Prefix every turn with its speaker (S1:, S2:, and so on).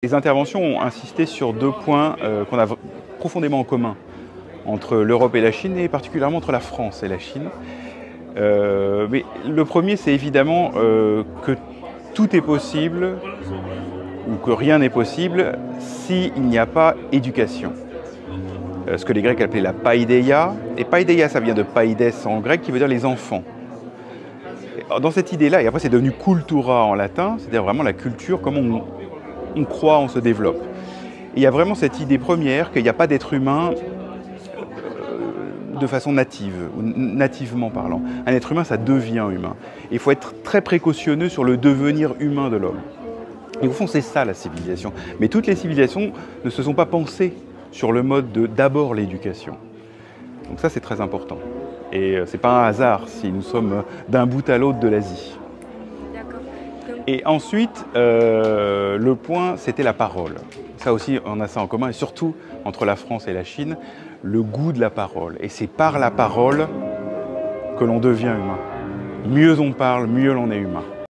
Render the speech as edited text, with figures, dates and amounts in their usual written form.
S1: Les interventions ont insisté sur deux points qu'on a profondément en commun entre l'Europe et la Chine, et particulièrement entre la France et la Chine. Mais le premier, c'est évidemment que tout est possible, ou que rien n'est possible, s'il n'y a pas éducation. Ce que les Grecs appelaient la paideia, et paideia, ça vient de paides en grec, qui veut dire les enfants. Dans cette idée-là, et après c'est devenu cultura en latin, c'est-à-dire vraiment la culture, comment on croit, on se développe. Et il y a vraiment cette idée première qu'il n'y a pas d'être humain de façon native, ou nativement parlant. Un être humain, ça devient humain. Et il faut être très précautionneux sur le devenir humain de l'homme. Et au fond, c'est ça la civilisation. Mais toutes les civilisations ne se sont pas pensées sur le mode de d'abord l'éducation. Donc ça, c'est très important. Et c'est pas un hasard si nous sommes d'un bout à l'autre de l'Asie. Et ensuite, le point, c'était la parole. Ça aussi, on a ça en commun, et surtout entre la France et la Chine, le goût de la parole. Et c'est par la parole que l'on devient humain. Mieux on parle, mieux l'on est humain.